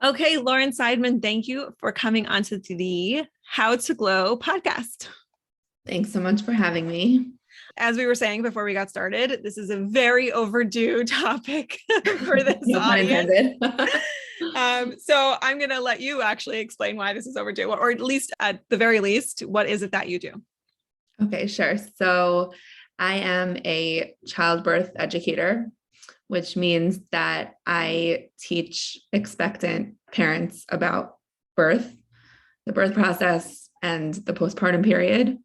Okay, Lauren Sideman, thank you for coming onto the How to Glow podcast. Thanks so much for having me. As we were saying before we got started, this is a very overdue topic for this No pun audience. intended. So I'm going to let you actually explain why this is overdue, or at least at the very least, what is it that you do? Okay, sure. So I am a childbirth educator, which means that I teach expectant parents about birth, the birth process, and the postpartum period.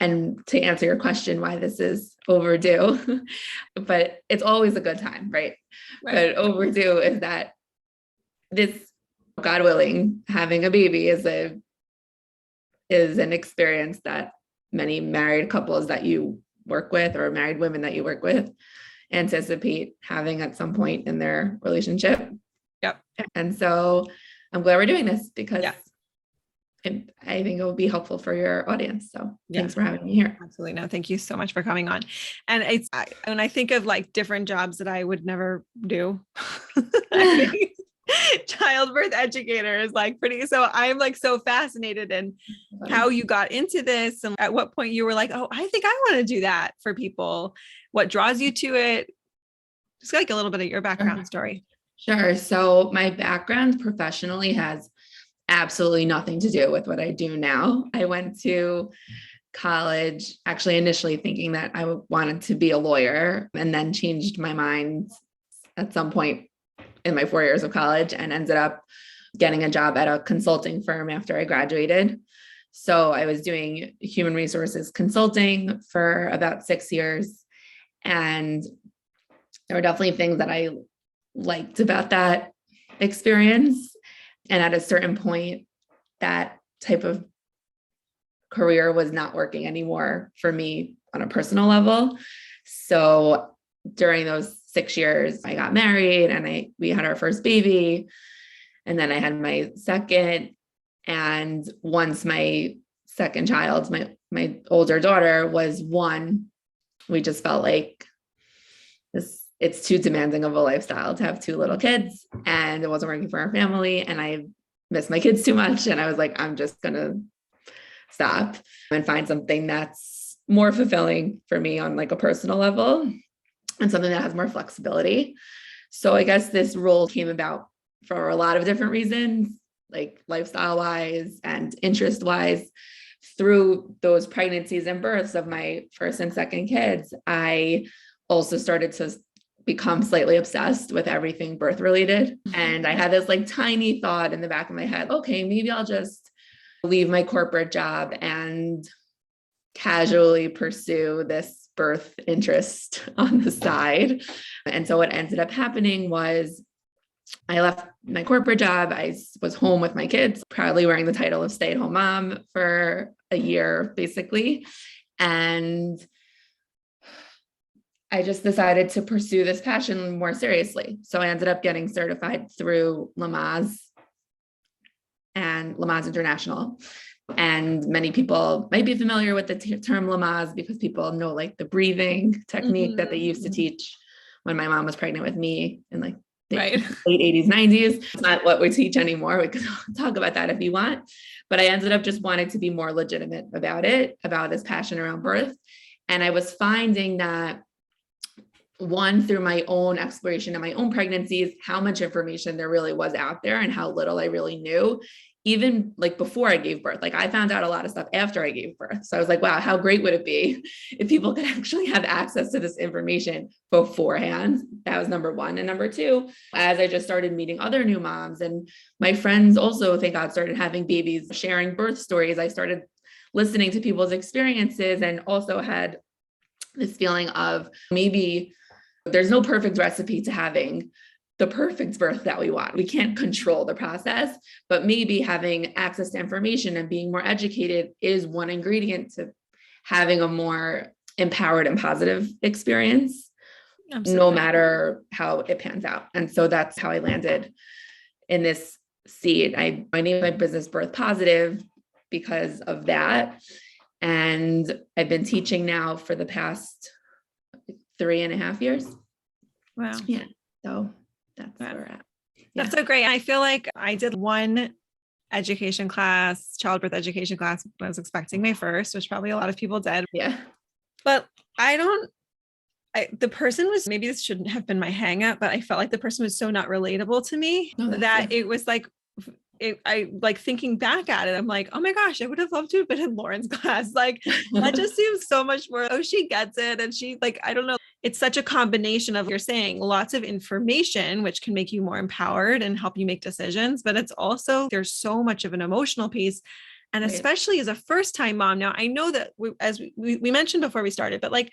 And to answer your question, why this is overdue, but it's always a good time, right? But overdue is that this, God willing, having a baby is an experience that many married couples that you work with or married women that you work with anticipate having at some point in their relationship. Yep. And so I'm glad we're doing this because I think it will be helpful for your audience. So thanks for having me here. Absolutely. No, thank you so much for coming on. And when I think of like different jobs that I would never do, childbirth educator is like pretty, so I'm like so fascinated in how you got into this and at what point you were like, oh, I think I want to do that for people. What draws you to it? Just like a little bit of your background story. Sure. So my background professionally has absolutely nothing to do with what I do now. I went to college actually initially thinking that I wanted to be a lawyer, and then changed my mind at some point in my 4 years of college and ended up getting a job at a consulting firm after I graduated. So I was doing human resources consulting for about 6 years. And there were definitely things that I liked about that experience. And at a certain point, that type of career was not working anymore for me on a personal level. So during those 6 years, I got married and we had our first baby. And then I had my second. And once my second child, my older daughter was 1, we just felt like it's too demanding of a lifestyle to have 2 little kids, and it wasn't working for our family. And I miss my kids too much. And I was like, I'm just going to stop and find something that's more fulfilling for me on like a personal level and something that has more flexibility. So I guess this role came about for a lot of different reasons, like lifestyle wise and interest wise. Through those pregnancies and births of my first and second kids, I also started to become slightly obsessed with everything birth related. And I had this like tiny thought in the back of my head, okay, maybe I'll just leave my corporate job and casually pursue this birth interest on the side. And so what ended up happening was I left my corporate job. I was home with my kids, proudly wearing the title of stay-at-home mom for a year, basically. And I just decided to pursue this passion more seriously. So I ended up getting certified through Lamaze and Lamaze International. And many people might be familiar with the term Lamaze because people know like the breathing technique that they used to teach when my mom was pregnant with me in like the late 80s, 90s. It's not what we teach anymore. We could talk about that if you want. But I ended up just wanting to be more legitimate about it, about this passion around birth. And I was finding that through my own exploration and my own pregnancies, how much information there really was out there and how little I really knew, even like before I gave birth. Like I found out a lot of stuff after I gave birth. So I was like, wow, how great would it be if people could actually have access to this information beforehand? That was number one. And number two, as I just started meeting other new moms and my friends also, thank God, started having babies, sharing birth stories, I started listening to people's experiences and also had this feeling of maybe there's no perfect recipe to having the perfect birth that we want. We can't control the process, but maybe having access to information and being more educated is one ingredient to having a more empowered and positive experience, no matter how it pans out. And so that's how I landed in this seat. I named my business Birth Positive because of that. And I've been teaching now for the past 3.5 years. Wow. Yeah. So that's where we're at. That's so great. I feel like I did one education class, childbirth education class when I was expecting my first, which probably a lot of people did. Yeah. But the person was, maybe this shouldn't have been my hang up, but I felt like the person was so not relatable to me that it was like, I like thinking back at it, I'm like, oh my gosh, I would have loved to have been in Lauren's class. Like that just seems so much more, oh, she gets it. And she like, I don't know. It's such a combination of, you're saying, lots of information, which can make you more empowered and help you make decisions. But it's also, there's so much of an emotional piece. And especially as a first time mom. Now I know that as we mentioned before we started, but like,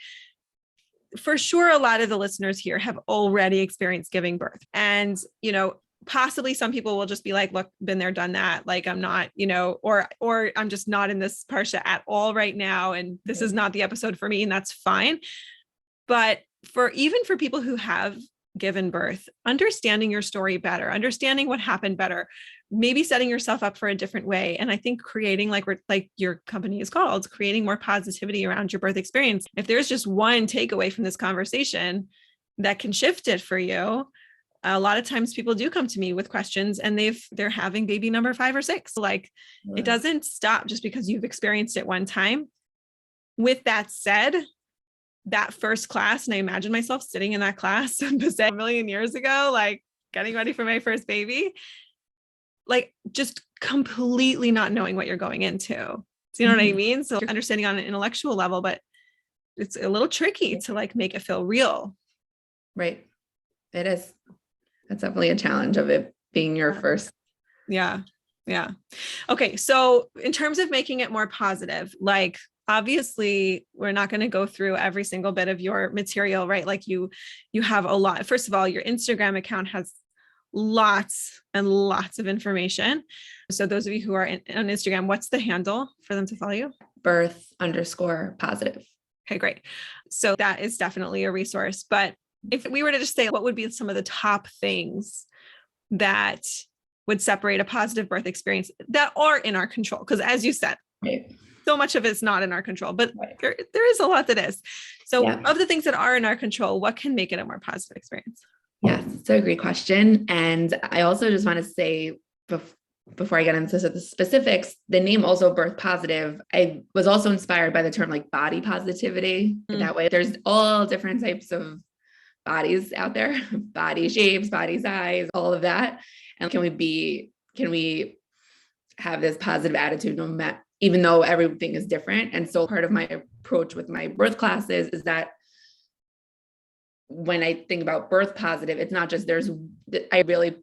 for sure, a lot of the listeners here have already experienced giving birth. And, possibly some people will just be like, look, been there, done that. Like, I'm not, or I'm just not in this parsha at all right now. And this is not the episode for me. And that's fine. But even for people who have given birth, understanding your story better, understanding what happened better, maybe setting yourself up for a different way. And I think creating, like your company is called, creating more positivity around your birth experience. If there's just one takeaway from this conversation that can shift it for you, a lot of times people do come to me with questions and they're having baby number 5 or 6. Like it doesn't stop just because you've experienced it one time. With that said, that first class, and I imagine myself sitting in that class a million years ago, like getting ready for my first baby, like just completely not knowing what you're going into. So you know what I mean? So understanding on an intellectual level, but it's a little tricky to like make it feel real. Right. It is. That's definitely a challenge of it being your first. Yeah. Yeah. Okay. So in terms of making it more positive, like obviously we're not going to go through every single bit of your material, right? Like you have a lot. First of all, your Instagram account has lots and lots of information. So those of you who are on Instagram, what's the handle for them to follow you? birth_positive. Okay, great. So that is definitely a resource. But if we were to just say, what would be some of the top things that would separate a positive birth experience that are in our control? Because as you said, so much of it's not in our control, but there is a lot that is. So of the things that are in our control, what can make it a more positive experience? Yes, it's a great question. And I also just want to say before I get into the specifics, the name also birth positive, I was also inspired by the term like body positivity. That way there's all different types of bodies out there, body shapes, body size, all of that. And can we have this positive attitude even though everything is different? And so part of my approach with my birth classes is that when I think about birth positive, it's not just I really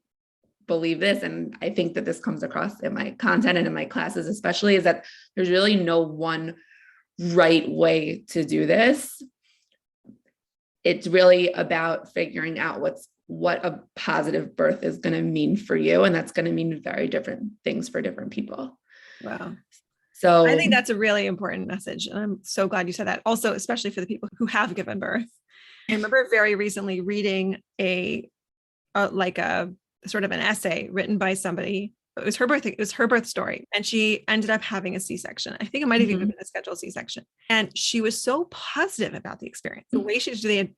believe this, and I think that this comes across in my content and in my classes, especially, is that there's really no one right way to do this. It's really about figuring out what a positive birth is going to mean for you. And that's going to mean very different things for different people. Wow. So I think that's a really important message. And I'm so glad you said that. Also, especially for the people who have given birth. I remember very recently reading a sort of an essay written by somebody. It was her birth story. And she ended up having a C-section. I think it might've even been a scheduled C-section. And she was so positive about the experience. The way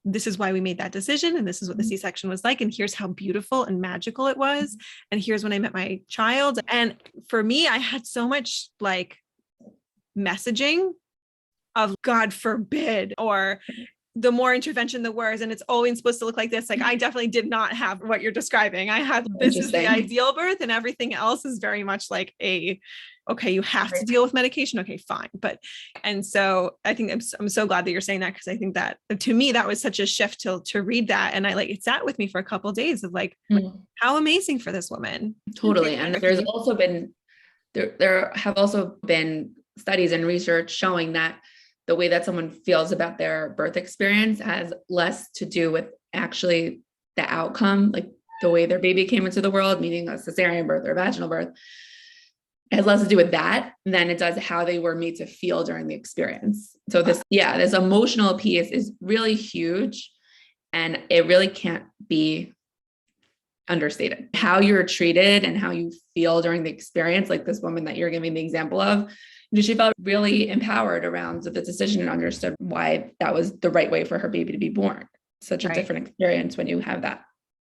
this is why we made that decision. And this is what the C-section was like. And here's how beautiful and magical it was. And here's when I met my child. And for me, I had so much like messaging of God forbid, or the more intervention, the worse. And it's always supposed to look like this. Like I definitely did not have what you're describing. I had, this is the ideal birth, and everything else is very much like okay, you have to deal with medication. Okay, fine. And so I think I'm so glad that you're saying that, because I think that to me, that was such a shift to read that. And it sat with me for a couple of days of like, how amazing for this woman. Totally. And there's also been, there have also been studies and research showing that the way that someone feels about their birth experience has less to do with actually the outcome, like the way their baby came into the world, meaning a cesarean birth or a vaginal birth. It has less to do with that than it does how they were made to feel during the experience. So this emotional piece is really huge, and it really can't be understated. How you're treated and how you feel during the experience, like this woman that you're giving the example of, she felt really empowered around the decision and understood why that was the right way for her baby to be born. Such a different experience when you have that.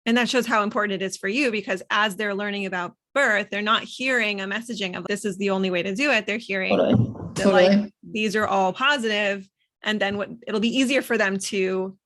And that shows how important it is for you, because as they're learning about birth, they're not hearing a messaging of this is the only way to do it. They're hearing that like these are all positive, and then it'll be easier for them to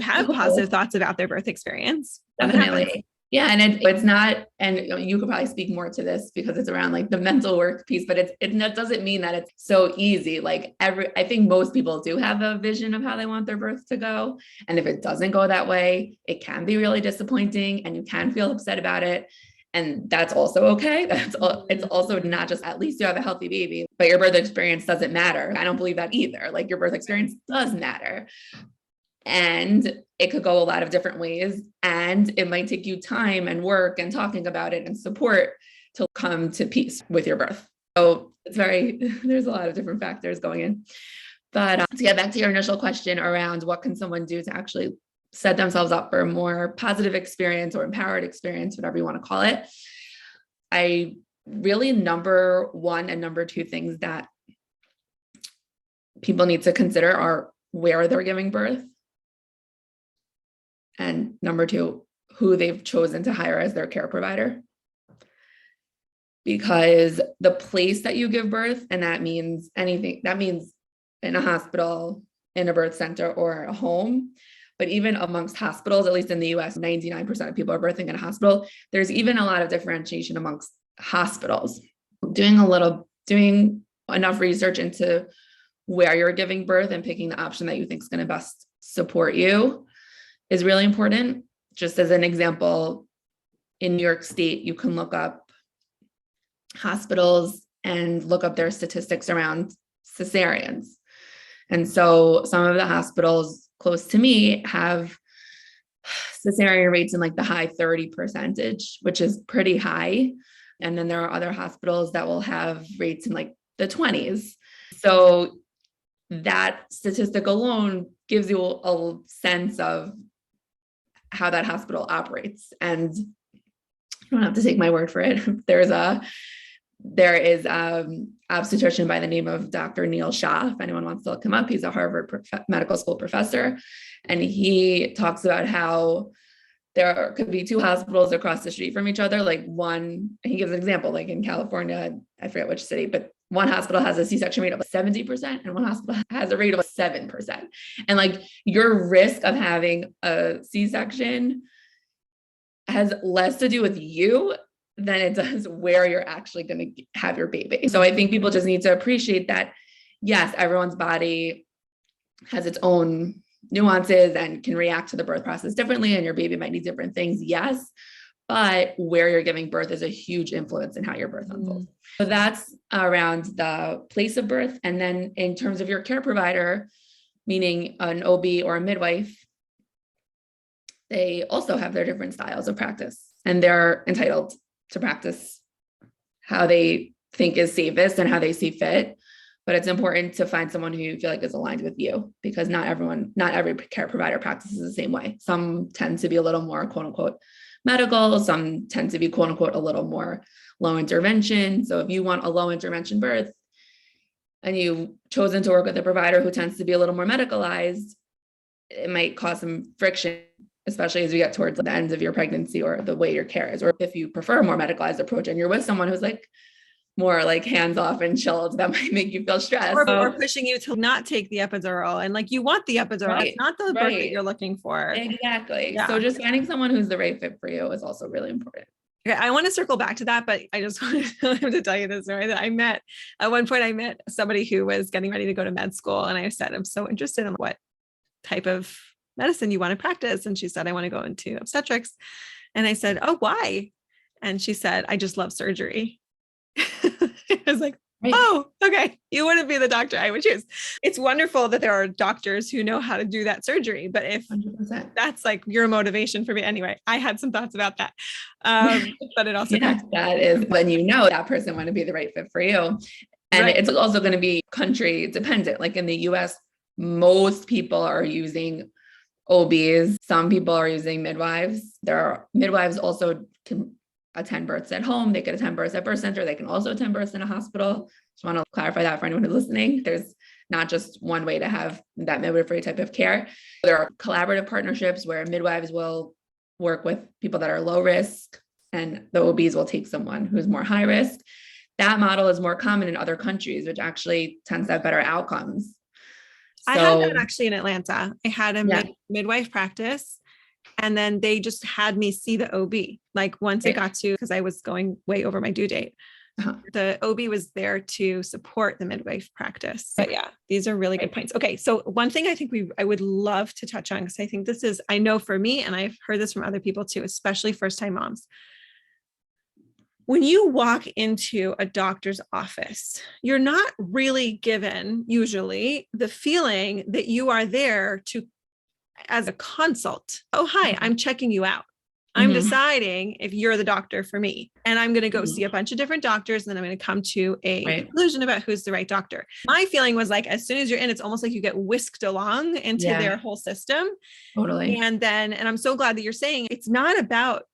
have positive thoughts about their birth experience. Definitely. Yeah. And it's not, and you could probably speak more to this because it's around like the mental work piece, but that doesn't mean that it's so easy. Like I think most people do have a vision of how they want their birth to go. And if it doesn't go that way, it can be really disappointing and you can feel upset about it. And that's also okay. It's also not just at least you have a healthy baby, but your birth experience doesn't matter. I don't believe that either. Like your birth experience does matter. And it could go a lot of different ways. And it might take you time and work and talking about it and support to come to peace with your birth. So there's a lot of different factors going in. But to get back to your initial question around what can someone do to actually set themselves up for a more positive experience or empowered experience, whatever you want to call it. I really, number one and number two things that people need to consider are where they're giving birth. And number two, who they've chosen to hire as their care provider. Because the place that you give birth, and that means anything, that means in a hospital, in a birth center, or a home. But even amongst hospitals, at least in the US, 99% of people are birthing in a hospital. There's even a lot of differentiation amongst hospitals. Doing enough research into where you're giving birth and picking the option that you think is going to best support you is really important. Just as an example, in New York State, you can look up hospitals and look up their statistics around cesareans. And so some of the hospitals close to me have cesarean rates in like the high 30%, which is pretty high. And then there are other hospitals that will have rates in like the 20s. So that statistic alone gives you a sense of how that hospital operates. And you don't have to take my word for it. There is obstetrician by the name of Dr. Neil Shah. If anyone wants to look him up, he's a Harvard medical school professor. And he talks about how there could be two hospitals across the street from each other. Like one, he gives an example, like in California, I forget which city, but one hospital has a C-section rate of 70% and one hospital has a rate of 7%. And like your risk of having a C-section has less to do with you than it does where you're actually going to have your baby. So I think people just need to appreciate that, yes, everyone's body has its own nuances and can react to the birth process differently, and your baby might need different things. Yes. But where you're giving birth is a huge influence in how your birth unfolds. So that's around the place of birth. And then in terms of your care provider, meaning an OB or a midwife, they also have their different styles of practice, and they're entitled to practice how they think is safest and how they see fit. But it's important to find someone who you feel like is aligned with you, because not every care provider practices the same way. Some tend to be a little more quote unquote medical. Some tend to be quote unquote a little more low intervention. So if you want a low intervention birth and you've chosen to work with a provider who tends to be a little more medicalized, it might cause some friction, especially as we get towards the end of your pregnancy or the way your care is. Or if you prefer a more medicalized approach and you're with someone who's like more like hands-off and chilled, that might make you feel stressed. Or pushing you to not take the epidural, and like you want the epidural, right. It's not the birth that you're looking for. Exactly. Yeah. So just finding someone who's the right fit for you is also really important. Okay, I want to circle back to that, but I just wanted to tell you this story that at one point I met somebody who was getting ready to go to med school, and I said, I'm so interested in what type of medicine you want to practice. And she said, I want to go into obstetrics. And I said, oh, why? And she said, I just love surgery. I was like, oh, okay. You wouldn't be the doctor I would choose. It's wonderful that there are doctors who know how to do that surgery. But if 100%. That's like your motivation for me, anyway, I had some thoughts about that. But it also, that is when you know that person want to be the right fit for you. And It's also going to be country dependent. Like in the US, most people are using OBs. Some people are using midwives. There are midwives also can attend births at home. They could attend births at birth center. They can also attend births in a hospital. Just want to clarify that for anyone who's listening. There's not just one way to have that midwifery type of care. There are collaborative partnerships where midwives will work with people that are low risk and the OBs will take someone who's more high risk. That model is more common in other countries, which actually tends to have better outcomes. I had that actually in Atlanta. I had a midwife practice, and then they just had me see the OB. Like once it got to, because I was going way over my due date, the OB was there to support the midwife practice. But yeah, these are really good points. Okay. So one thing I think I would love to touch on, because I think this is, I know for me, and I've heard this from other people too, especially first-time moms. When you walk into a doctor's office, you're not really given usually the feeling that you are there to, as a consult. Oh, hi, I'm checking you out. I'm deciding if you're the doctor for me, and I'm going to go see a bunch of different doctors, and then I'm going to come to a conclusion about who's the right doctor. My feeling was like, as soon as you're in, it's almost like you get whisked along into their whole system. Totally. And I'm so glad that you're saying it's not about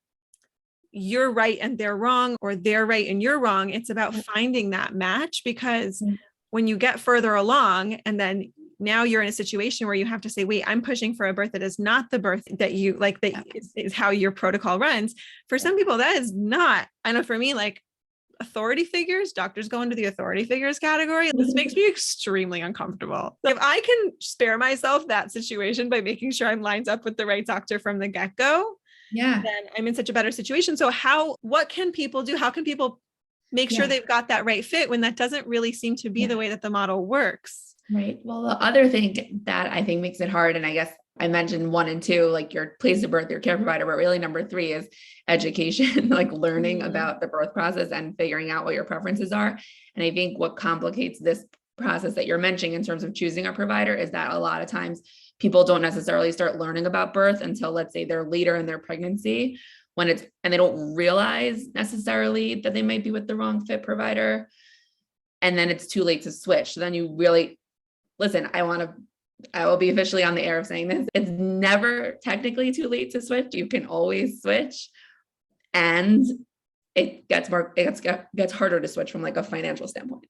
you're right and they're wrong, or they're right and you're wrong. It's about finding that match, because when you get further along, and then now you're in a situation where you have to say, wait, I'm pushing for a birth that is not the birth that you like, that is how your protocol runs. For some people, that is not. I know for me, like authority figures, doctors go into the authority figures category. This makes me extremely uncomfortable. So if I can spare myself that situation by making sure I'm lined up with the right doctor from the get-go, then I'm in such a better situation. So what can people do? How can people make sure they've got that right fit when that doesn't really seem to be the way that the model works? Right. Well, the other thing that I think makes it hard, and I guess I mentioned 1 and 2, like your place of birth, your care provider, but really number 3 is education, like learning about the birth process and figuring out what your preferences are. And I think what complicates this process that you're mentioning in terms of choosing a provider is that a lot of times people don't necessarily start learning about birth until, let's say, they're later in their pregnancy, and they don't realize necessarily that they might be with the wrong fit provider. And then it's too late to switch. So then you really, listen, I will be officially on the air of saying this. It's never technically too late to switch. You can always switch. And it gets harder to switch from like a financial standpoint.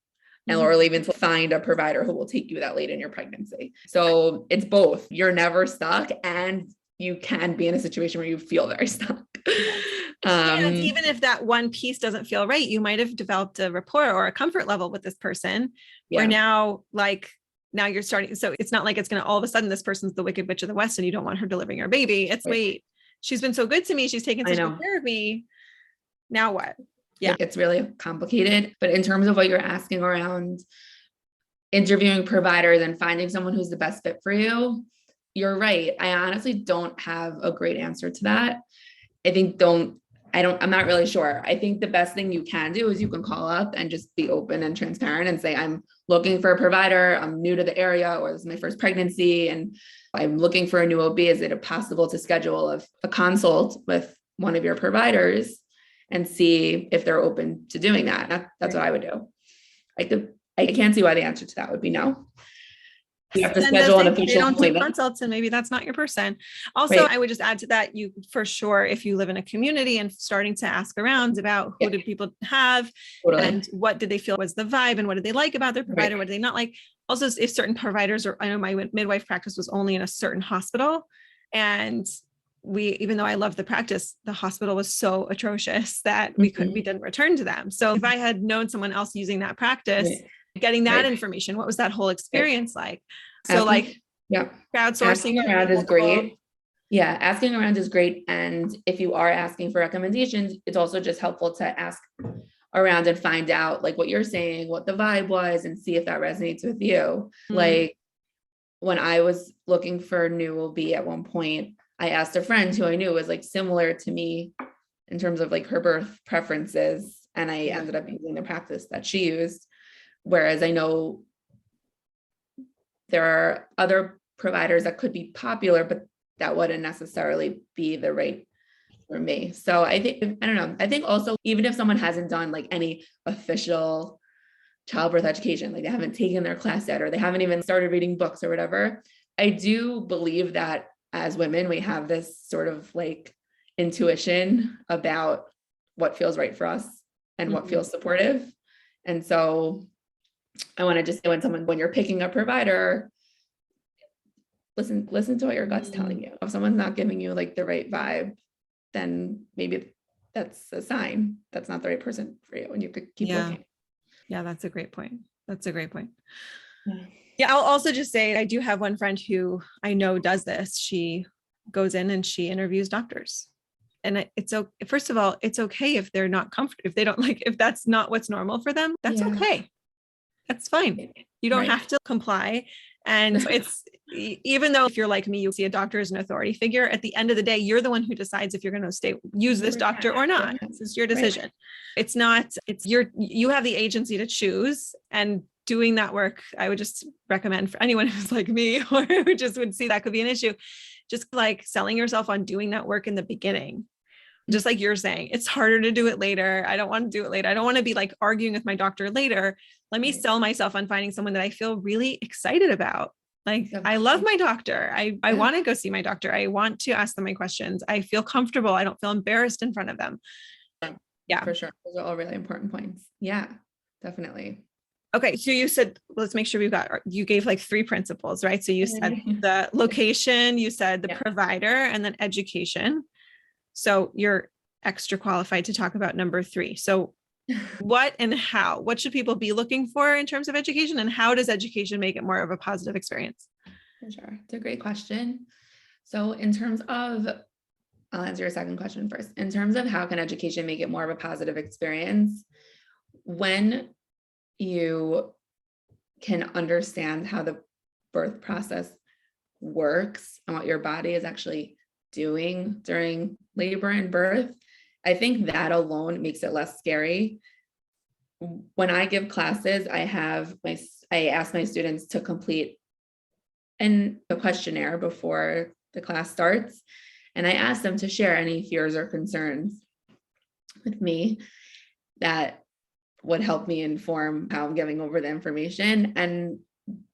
Or even to find a provider who will take you that late in your pregnancy. So it's both. You're never stuck, and you can be in a situation where you feel very stuck. And even if that one piece doesn't feel right, you might have developed a rapport or a comfort level with this person where now you're starting. So it's not like it's going to all of a sudden, this person's the wicked witch of the West and you don't want her delivering your baby. It's wait, she's been so good to me. She's taken such good care of me. Now what? Yeah. It's really complicated. But in terms of what you're asking around interviewing providers and finding someone who's the best fit for you, you're right. I honestly don't have a great answer to that. I'm not really sure. I think the best thing you can do is you can call up and just be open and transparent and say, I'm looking for a provider. I'm new to the area, or this is my first pregnancy, and I'm looking for a new OB. Is it possible to schedule a consult with one of your providers and see if they're open to doing that? That's what I would do. I can't see why the answer to that would be no. You have to schedule an official appointment. Consults, and maybe that's not your person. Also, I would just add to that, you for sure, if you live in a community and starting to ask around about who did people have and what did they feel was the vibe and what did they like about their provider, what did they not like. Also, if certain providers, or I know my midwife practice was only in a certain hospital, and even though I loved the practice, the hospital was so atrocious that we didn't return to them. So if I had known someone else using that practice, getting that information, what was that whole experience like? So crowdsourcing around is great. Yeah. Asking around is great. And if you are asking for recommendations, it's also just helpful to ask around and find out like what you're saying, what the vibe was, and see if that resonates with you. Like when I was looking for a new OB at one point, I asked a friend who I knew was like similar to me in terms of like her birth preferences. And I ended up using the practice that she used. Whereas I know there are other providers that could be popular, but that wouldn't necessarily be the right for me. So I don't know. I think also, even if someone hasn't done like any official childbirth education, like they haven't taken their class yet, or they haven't even started reading books or whatever, I do believe that as women, we have this sort of like intuition about what feels right for us and what feels supportive. And so I want to just say when you're picking a provider, listen to what your gut's telling you. If someone's not giving you like the right vibe, then maybe that's a sign that's not the right person for you, and you could keep looking. Yeah, that's a great point. That's a great point. Yeah. Yeah, I'll also just say I do have one friend who I know does this. She goes in and she interviews doctors. And it's okay. First of all, it's okay if they're not comfortable, if they don't like, if that's not what's normal for them, that's okay. That's fine. You don't have to comply. And it's, even though if you're like me, you see a doctor as an authority figure, at the end of the day, you're the one who decides if you're going to use this doctor or not. This is your decision. It's not, you have the agency to choose, and doing that work, I would just recommend for anyone who's like me or who just would see that could be an issue, just like selling yourself on doing that work in the beginning. Just like you're saying, it's harder to do it later. I don't want to do it later. I don't want to be like arguing with my doctor later. Let me sell myself on finding someone that I feel really excited about. Like, I love my doctor. I want to go see my doctor. I want to ask them my questions. I feel comfortable. I don't feel embarrassed in front of them. Yeah, for sure. Those are all really important points. Yeah, definitely. Okay. So you said, let's make sure you gave like 3 principles, right? So you said the location, you said the provider, and then education. So you're extra qualified to talk about number 3. So what should people be looking for in terms of education, and how does education make it more of a positive experience? For sure. It's a great question. So in terms of, I'll answer your second question first. In terms of how can education make it more of a positive experience, when you can understand how the birth process works and what your body is actually doing during labor and birth, I think that alone makes it less scary. When I give classes, I ask my students to complete a questionnaire before the class starts, and I ask them to share any fears or concerns with me that would help me inform how I'm giving over the information. And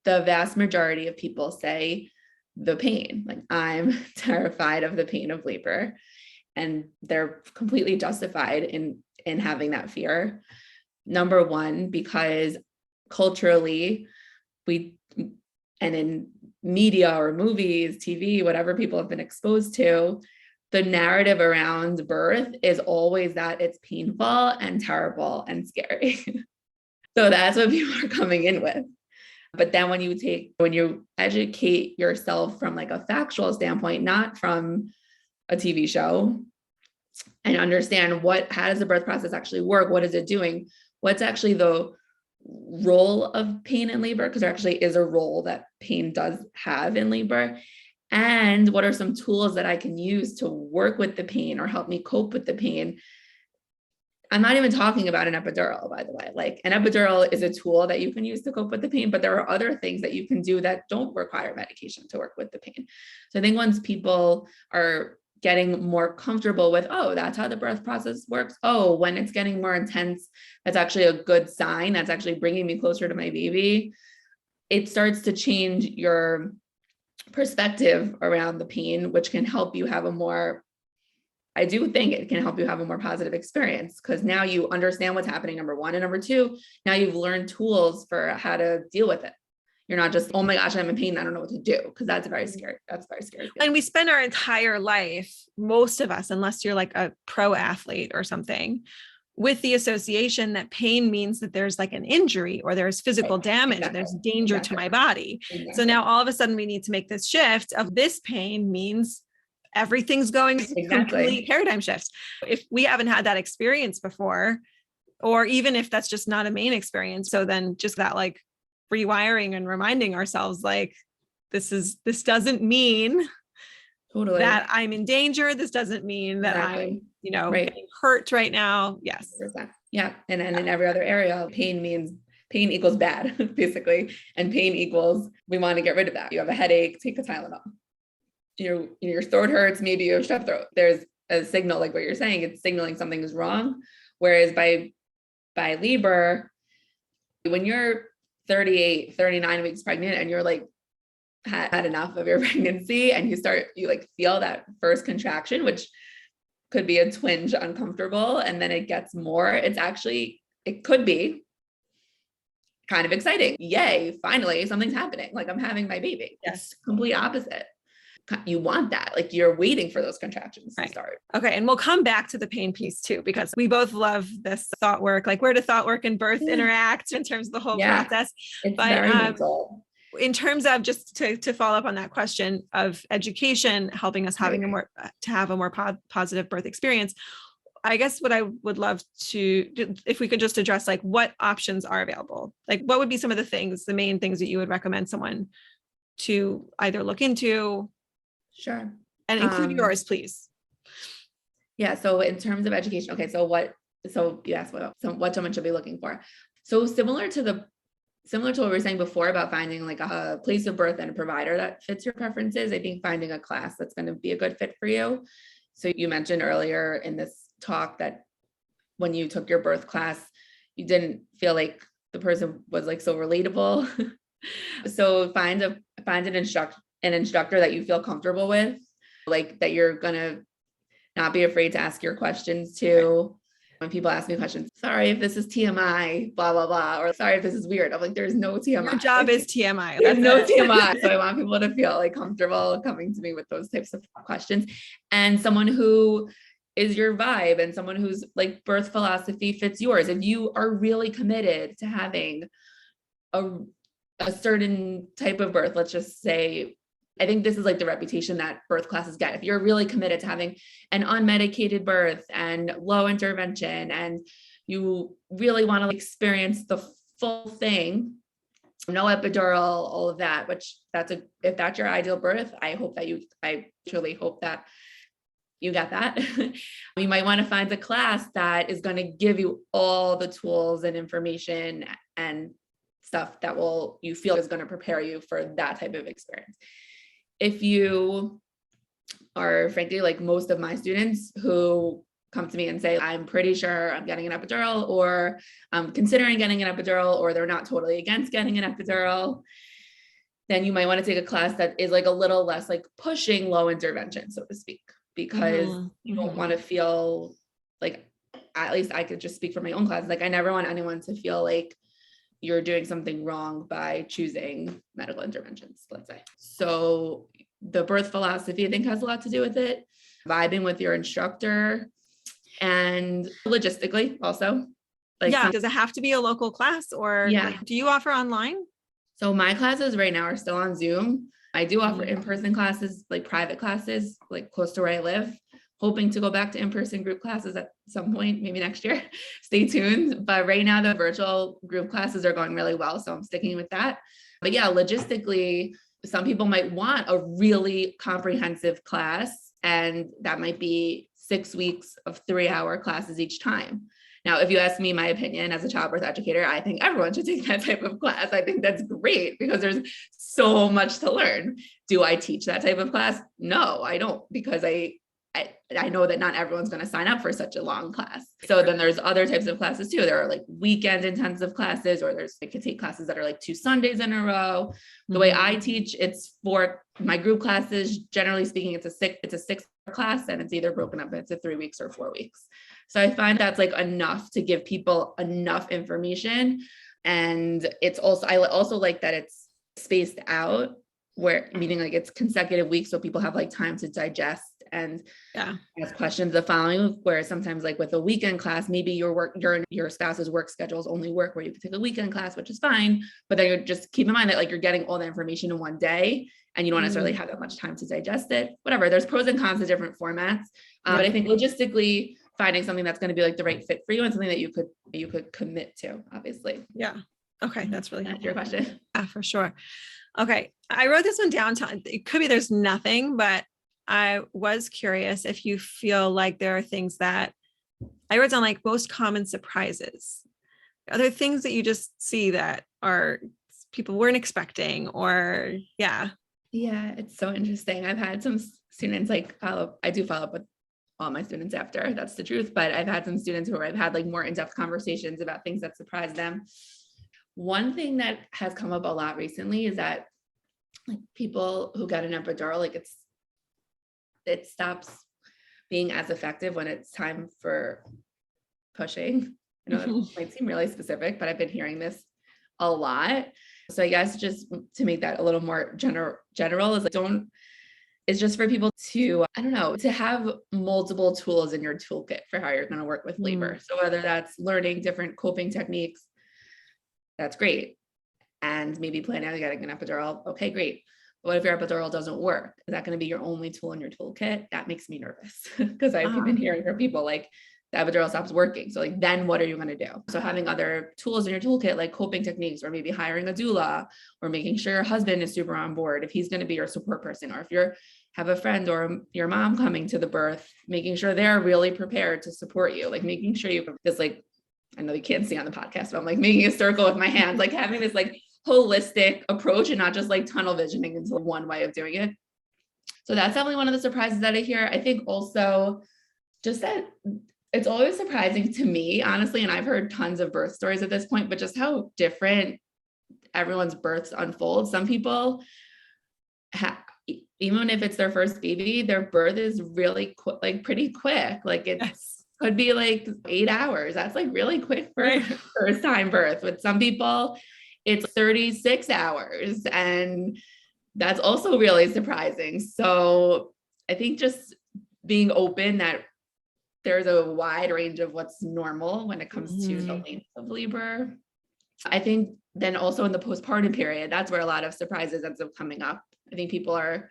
the vast majority of people say the pain, like, I'm terrified of the pain of labor, and they're completely justified in having that fear. Number one, because culturally, and in media or movies, TV, whatever people have been exposed to, the narrative around birth is always that it's painful and terrible and scary. So that's what people are coming in with. But then when you educate yourself from like a factual standpoint, not from a TV show, and understand how does the birth process actually work? What is it doing? What's actually the role of pain in labor? Because there actually is a role that pain does have in labor. And what are some tools that I can use to work with the pain or help me cope with the pain? I'm not even talking about an epidural, by the way. Like, an epidural is a tool that you can use to cope with the pain, but there are other things that you can do that don't require medication to work with the pain. So I think once people are getting more comfortable with, oh, that's how the birth process works. Oh, when it's getting more intense, that's actually a good sign. That's actually bringing me closer to my baby. It starts to change your perspective around the pain, which can help you have I do think it can help you have a more positive experience, because now you understand what's happening, number one, and number two, now you've learned tools for how to deal with it. You're not just, oh my gosh, I'm in pain, I don't know what to do, because that's very scary. That's very scary. And we spend our entire life, most of us, unless you're like a pro athlete or something, with the association that pain means that there's like an injury or there's physical damage, and there's danger to my body. So now all of a sudden we need to make this shift of this pain means everything's going complete paradigm shift. If we haven't had that experience before, or even if that's just not a main experience, so then just that like rewiring and reminding ourselves, like, this doesn't mean that I'm in danger. This doesn't mean that I'm, getting hurt right now. Yes. 100%. Yeah. And then in every other area, pain equals bad, basically. And pain equals, we want to get rid of that. You have a headache, take a Tylenol. Your throat hurts, maybe you have strep throat. There's a signal, like what you're saying, it's signaling something is wrong. Whereas by labor, when you're 38, 39 weeks pregnant and you're like had enough of your pregnancy, and you like feel that first contraction, which could be a twinge uncomfortable, and then it gets more, it could be kind of exciting. Yay, finally, something's happening. Like I'm having my baby. Yes. It's complete opposite. You want that. Like you're waiting for those contractions to start. Okay. And we'll come back to the pain piece too, because we both love this thought work, like where do thought work and birth interact in terms of the whole process. It's very mental. In terms of just to follow up on that question of education, helping us having to have a more positive birth experience, I guess what I would love to, if we could just address like what options are available, like what would be some of the main things that you would recommend someone to either look into? Sure. And include yours, please. Yeah. So in terms of education, okay. So you asked what someone should be looking for. So similar to what we were saying before about finding like a place of birth and a provider that fits your preferences, I think finding a class that's going to be a good fit for you. So you mentioned earlier in this talk that when you took your birth class, you didn't feel like the person was like so relatable. So find an instructor that you feel comfortable with, like that you're gonna not be afraid to ask your questions to. When people ask me questions, sorry if this is TMI, blah, blah, blah, or sorry if this is weird. I'm like, there's no TMI. Your job is TMI. There's no TMI. So I want people to feel like comfortable coming to me with those types of questions, and someone who is your vibe and someone who's like birth philosophy fits yours. If you are really committed to having a certain type of birth, let's just say, I think this is like the reputation that birth classes get. If you're really committed to having an unmedicated birth and low intervention, and you really want to experience the full thing, no epidural, all of that, if that's your ideal birth, I truly hope that you got that. You might want to find a class that is going to give you all the tools and information and stuff that you feel is going to prepare you for that type of experience. If you are frankly like most of my students who come to me and say, I'm pretty sure I'm getting an epidural, or I'm considering getting an epidural, or they're not totally against getting an epidural, then you might want to take a class that is like a little less like pushing low intervention, so to speak, because you don't want to feel like, at least I could just speak for my own class. Like I never want anyone to feel like you're doing something wrong by choosing medical interventions, let's say. So the birth philosophy, I think, has a lot to do with it. Vibing with your instructor, and logistically also. Does it have to be a local class, or do you offer online? So my classes right now are still on Zoom. I do offer in-person classes, like private classes, like close to where I live. Hoping to go back to in-person group classes at some point, maybe next year. Stay tuned. But right now the virtual group classes are going really well, so I'm sticking with that. But yeah, logistically, some people might want a really comprehensive class, and that might be 6 weeks of 3-hour classes each time. Now, if you ask me my opinion as a childbirth educator, I think everyone should take that type of class. I think that's great because there's so much to learn. Do I teach that type of class? No, I don't, because I know that not everyone's going to sign up for such a long class. So then there's other types of classes too. There are like weekend intensive classes, or I could take classes that are like 2 Sundays in a row. The way I teach, it's for my group classes. Generally speaking, it's a 6-hour class, and it's either broken up into 3 weeks or 4 weeks. So I find that's like enough to give people enough information. And I also like that it's spaced out, meaning like it's consecutive weeks, so people have like time to digest and ask questions the following week. Where sometimes like with a weekend class, maybe your spouse's work schedules only work where you can take a weekend class, which is fine, but then you're just keep in mind that like you're getting all the information in one day, and you don't necessarily have that much time to digest it. Whatever, there's pros and cons to different formats, but I think logistically finding something that's going to be like the right fit for you and something that you could commit to, obviously. Yeah. Okay, that's really helpful. Your question. Yeah, for sure. Okay, I wrote this one down. It could be there's nothing, but I was curious if you feel like there are things that I wrote down, like most common surprises. Are there things that you just see that are people weren't expecting, or Yeah, it's so interesting. I've had some students I do follow up with all my students after, that's the truth, but I've had some students who I've had like more in-depth conversations about things that surprised them. One thing that has come up a lot recently is that like people who got an epidural, like it stops being as effective when it's time for pushing. I know that might seem really specific, but I've been hearing this a lot. So I guess just to make that a little more general is like, it's just for people to, I don't know, to have multiple tools in your toolkit for how you're going to work with labor. So whether that's learning different coping techniques, that's great. And maybe planning on getting an epidural. Okay, great. But what if your epidural doesn't work? Is that going to be your only tool in your toolkit? That makes me nervous because I've been hearing from people like the epidural stops working. So like, then what are you going to do? So having other tools in your toolkit, like coping techniques, or maybe hiring a doula, or making sure your husband is super on board if he's going to be your support person, or if you're have a friend or your mom coming to the birth, making sure they're really prepared to support you, like making sure you have this, like, I know you can't see on the podcast, but I'm like making a circle with my hands, like having this like holistic approach and not just like tunnel visioning into one way of doing it. So that's definitely one of the surprises that I hear. I think also just that it's always surprising to me, honestly, and I've heard tons of birth stories at this point, but just how different everyone's births unfold. Some people even if it's their first baby, their birth is really like pretty quick. Like it could be like 8 hours. That's like really quick for first time birth. With some people, it's 36 hours. And that's also really surprising. So I think just being open that there's a wide range of what's normal when it comes to the length of labor. I think then also in the postpartum period, that's where a lot of surprises ends up coming up. I think people are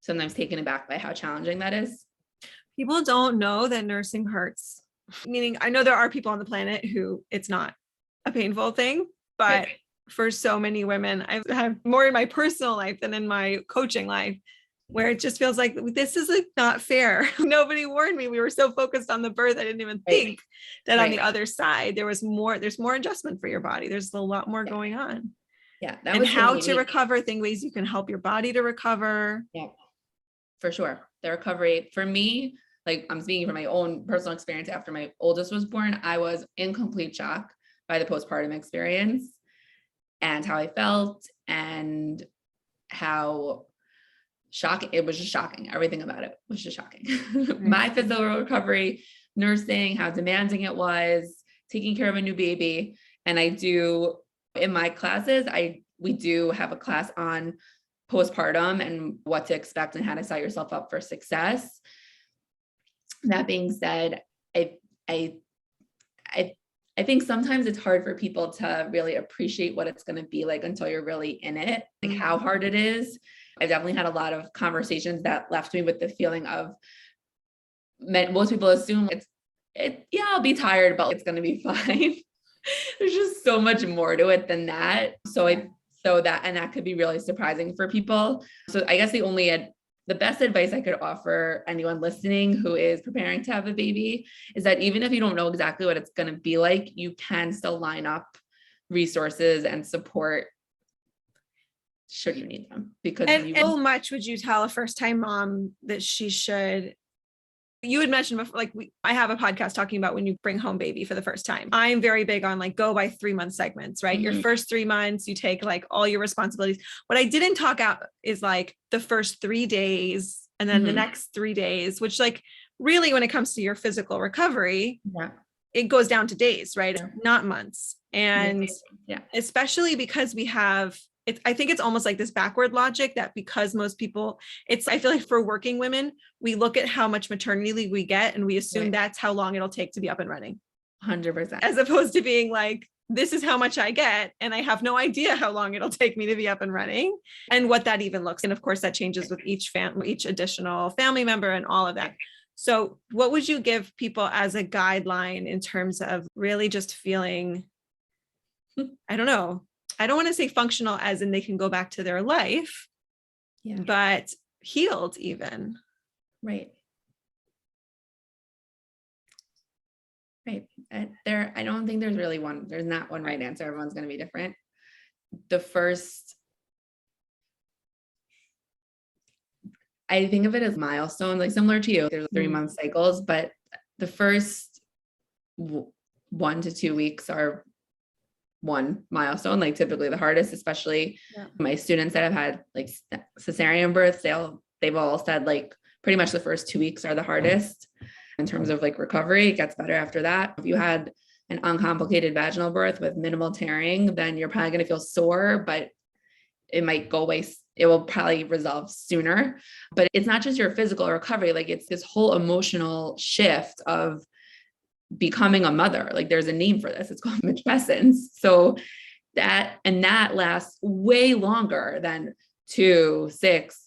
sometimes taken aback by how challenging that is. People don't know that nursing hurts. Meaning, I know there are people on the planet who it's not a painful thing, but for so many women, I've had more in my personal life than in my coaching life, where it just feels like this is like not fair. Nobody warned me. We were so focused on the birth, I didn't even think that on the other side, there's more adjustment for your body. There's a lot more going on. Yeah. And how to recover, ways you can help your body to recover. Yeah, for sure. The recovery for me, like I'm speaking from my own personal experience after my oldest was born, I was in complete shock by the postpartum experience and how I felt and how shocking. It was just shocking. Everything about it was just shocking. My physical recovery, nursing, how demanding it was, taking care of a new baby. And I do in my classes, we do have a class on postpartum and what to expect and how to set yourself up for success. That being said, I think sometimes it's hard for people to really appreciate what it's going to be like until you're really in it, like how hard it is. I've definitely had a lot of conversations that left me with the feeling of most people assume I'll be tired, but it's going to be fine. There's just so much more to it than that. That could be really surprising for people. So I guess the best advice I could offer anyone listening who is preparing to have a baby is that even if you don't know exactly what it's going to be like, you can still line up resources and support should you need them. Because how much would you tell a first-time mom that she should? You had mentioned before, like I have a podcast talking about when you bring home baby for the first time. I'm very big on like go by 3-month segments, right? Your first 3 months, you take like all your responsibilities. What I didn't talk out is like the first 3 days and then the next 3 days, which like really when it comes to your physical recovery, it goes down to days, right? Not months. And especially because we have I think it's almost like this backward logic that because most people, I feel like for working women, we look at how much maternity leave we get and we assume that's how long it'll take to be up and running. 100%. As opposed to being like, this is how much I get. And I have no idea how long it'll take me to be up and running and what that even looks. And of course that changes with each additional family member and all of that. So what would you give people as a guideline in terms of really just feeling, I don't know, I don't want to say functional as in they can go back to their life, but healed even. Right. I don't think there's not one right answer. Everyone's going to be different. I think of it as milestones, like similar to you, there's 3-month cycles, but the first 1 to 2 weeks are one milestone, like typically the hardest, especially my students that have had like cesarean births, they've all said like pretty much the first 2 weeks are the hardest in terms of like recovery. It gets better after that. If you had an uncomplicated vaginal birth with minimal tearing, then you're probably going to feel sore, but it might go away. It will probably resolve sooner. But it's not just your physical recovery. Like it's this whole emotional shift of becoming a mother. Like there's a name for this. It's called matrescence. So that lasts way longer than 2, 6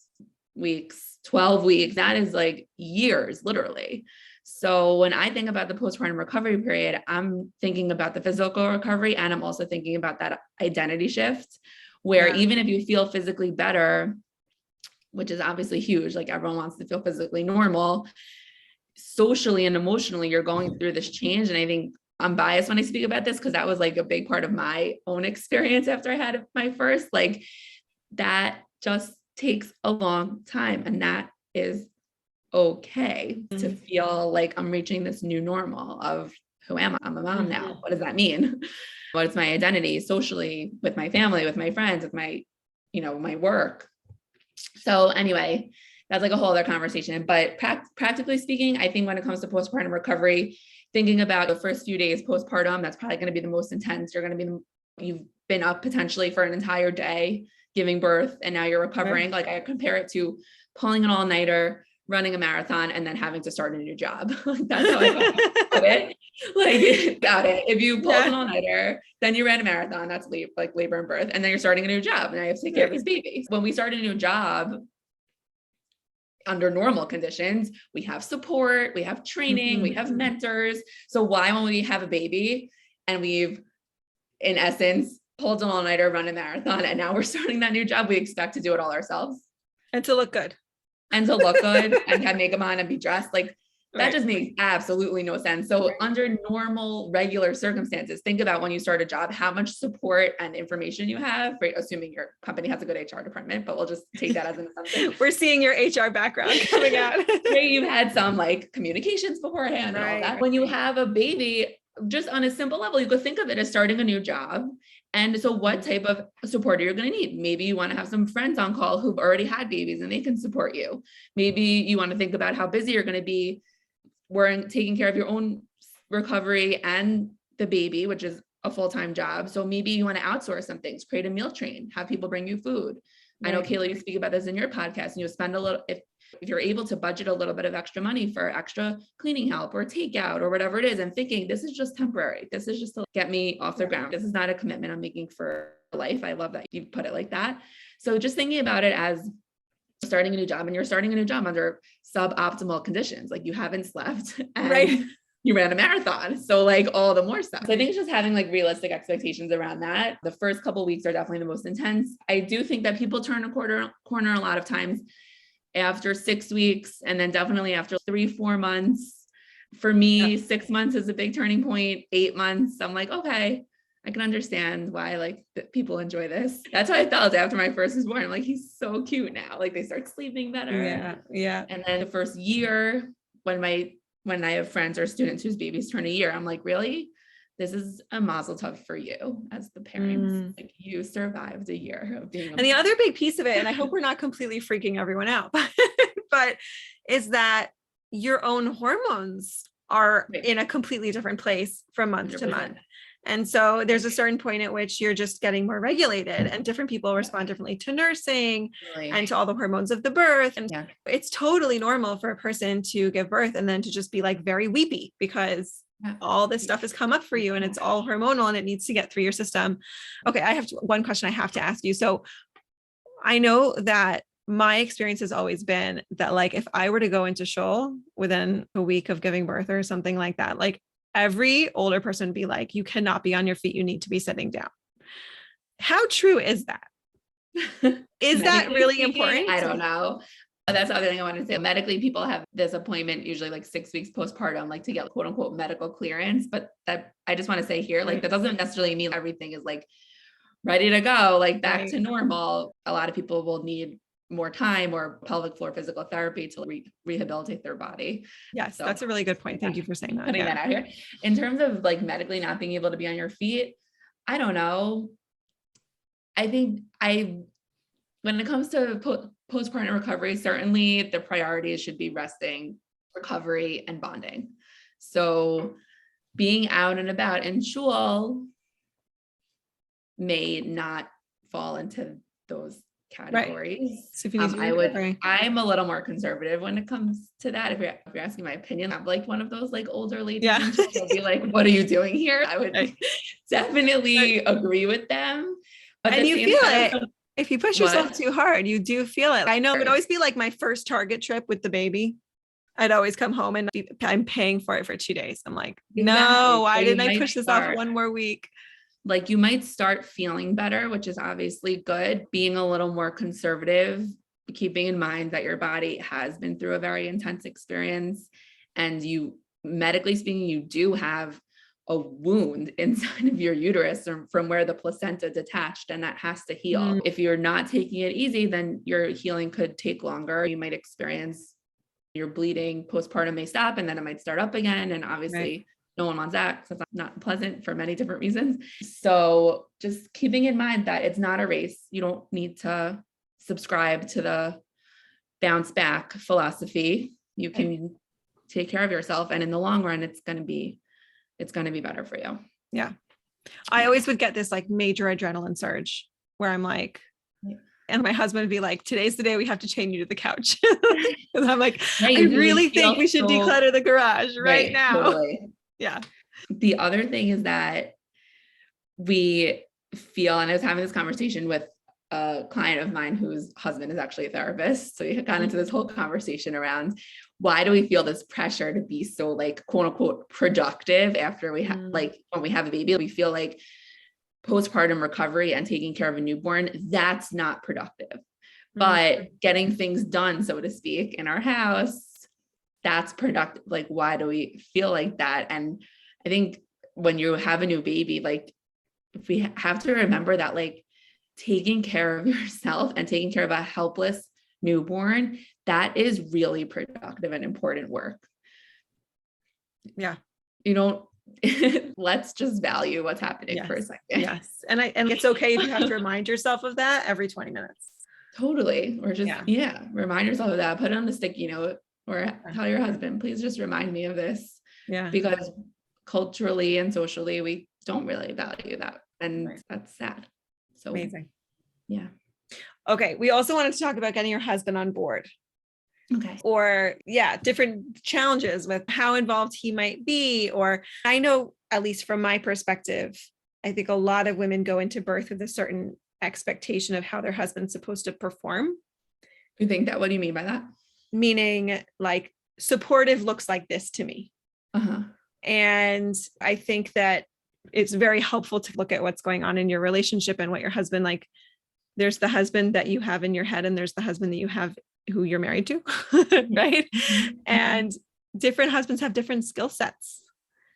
weeks, 12 weeks. That is like years, literally. So when I think about the postpartum recovery period, I'm thinking about the physical recovery, and I'm also thinking about that identity shift where even if you feel physically better, which is obviously huge, like everyone wants to feel physically normal, socially and emotionally, you're going through this change. And I think I'm biased when I speak about this because that was like a big part of my own experience after I had my first, like that just takes a long time. And that is okay to feel like I'm reaching this new normal of who am I? I'm a mom now. What does that mean? What's my identity socially, with my family, with my friends, with my, my work. So anyway, that's like a whole other conversation, but practically speaking, I think when it comes to postpartum recovery, thinking about the first few days postpartum, that's probably going to be the most intense. You've been up potentially for an entire day giving birth, and now you're recovering. Like I compare it to pulling an all-nighter, running a marathon, and then having to start a new job. That's how I put it. Like, got it. If you pulled an all-nighter, then you ran a marathon, that's labor and birth, and then you're starting a new job, and I have to take care of these babies. When we start a new job, under normal conditions, we have support, we have training, we have mentors. So why, when we have a baby and we've, in essence, pulled an all-nighter, run a marathon, and now we're starting that new job, we expect to do it all ourselves? And to look good. And have makeup on and be dressed. Like that just makes absolutely no sense. So under normal, regular circumstances, think about when you start a job, how much support and information you have, right? Assuming your company has a good HR department, but we'll just take that as an assumption. We're seeing your HR background coming out. Right, you've had some like communications beforehand and all that. When you have a baby, just on a simple level, you could think of it as starting a new job. And so what type of support are you going to need? Maybe you want to have some friends on call who've already had babies and they can support you. Maybe you want to think about how busy you're going to be taking care of your own recovery and the baby, which is a full-time job. So maybe you want to outsource some things, create a meal train, have people bring you food. I know, Kayla, you speak about this in your podcast, and you spend a little, if you're able to budget a little bit of extra money for extra cleaning help or takeout or whatever it is, and thinking this is just temporary. This is just to get me off the ground. This is not a commitment I'm making for life. I love that you put it like that. So just thinking about it as starting a new job, and you're starting a new job under suboptimal conditions. Like you haven't slept and you ran a marathon. So like all the more stuff. So I think it's just having like realistic expectations around that. The first couple of weeks are definitely the most intense. I do think that people turn a corner a lot of times after 6 weeks, and then definitely after 3-4 months. For me, 6 months is a big turning point. 8 months, I'm like, okay, I can understand why like people enjoy this. That's how I felt after my first was born. I'm like, he's so cute now. Like they start sleeping better. Yeah. And then the first year, when I have friends or students whose babies turn a year, I'm like, really? This is a mazel tov for you as the parents. Like you survived a year of being. And the other big piece of it, and I hope we're not completely freaking everyone out, but is that your own hormones are in a completely different place from month 100%. To month. And so there's a certain point at which you're just getting more regulated, and different people respond differently to nursing and to all the hormones of the birth. And it's totally normal for a person to give birth and then to just be like very weepy because all this stuff has come up for you and it's all hormonal and it needs to get through your system. Okay. I have one question I have to ask you. So I know that my experience has always been that like, if I were to go into shul within a week of giving birth or something like that, like every older person would be like, you cannot be on your feet. You need to be sitting down. How true is that? Is that really important? I don't know. That's the other thing I want to say. Medically, people have this appointment usually like 6 weeks postpartum, like to get quote unquote medical clearance. But that I just want to say here, like that doesn't necessarily mean everything is like ready to go, like back to normal. A lot of people will need more time or pelvic floor physical therapy to rehabilitate their body. Yes, so, that's a really good point. Thank you for saying that. Putting that out here. In terms of like medically not being able to be on your feet, I don't know. I think when it comes to postpartum recovery, certainly the priorities should be resting, recovery, and bonding. So being out and about, and Shul may not fall into those categories. Right. So if you need to recovery. I'm a little more conservative when it comes to that. If you're asking my opinion, I'm like one of those like older ladies. Yeah. And she'll be like, what are you doing here? I would definitely agree with them. But and you feel it. time, if you push yourself too hard, you do feel it. I know it would always be like my first Target trip with the baby. I'd always come home and I'm paying for it for 2 days. I'm like, no, why didn't I push this off one more week? Like you might start feeling better, which is obviously good. Being a little more conservative, keeping in mind that your body has been through a very intense experience, and you, medically speaking, you do have a wound inside of your uterus from where the placenta detached, and that has to heal. If you're not taking it easy, then your healing could take longer. You might experience your bleeding postpartum may stop, and then it might start up again. And obviously no one wants that, because it's not pleasant for many different reasons. So just keeping in mind that it's not a race. You don't need to subscribe to the bounce back philosophy. You can take care of yourself, and in the long run, it's going to be better for you. Yeah. I always would get this like major adrenaline surge where I'm like, and my husband would be like, today's the day we have to chain you to the couch. And I'm like, I really think we should declutter the garage right now. Totally. Yeah. The other thing is that we feel, and I was having this conversation with a client of mine whose husband is actually a therapist. So we got into this whole conversation around, why do we feel this pressure to be so like quote unquote productive after we have like when we have a baby? We feel like postpartum recovery and taking care of a newborn, that's not productive. But getting things done, so to speak, in our house, that's productive. Like, why do we feel like that? And I think when you have a new baby, like if we have to remember that like taking care of yourself and taking care of a helpless newborn, that is really productive and important work. Yeah. You don't, let's just value what's happening for a second. Yes. And it's okay if you have to remind yourself of that every 20 minutes. Totally. Or just, remind yourself of that, put it on the sticky note, or tell your husband, please just remind me of this. Yeah. Because culturally and socially, we don't really value that. And that's sad. So amazing. Yeah. Okay. We also wanted to talk about getting your husband on board. Okay. Or different challenges with how involved he might be. Or I know, at least from my perspective, I think a lot of women go into birth with a certain expectation of how their husband's supposed to perform. You think that? What do you mean by that? Meaning like supportive looks like this to me. And I think that it's very helpful to look at what's going on in your relationship and what your husband, like there's the husband that you have in your head and there's the husband that you have who you're married to. Right. And different husbands have different skill sets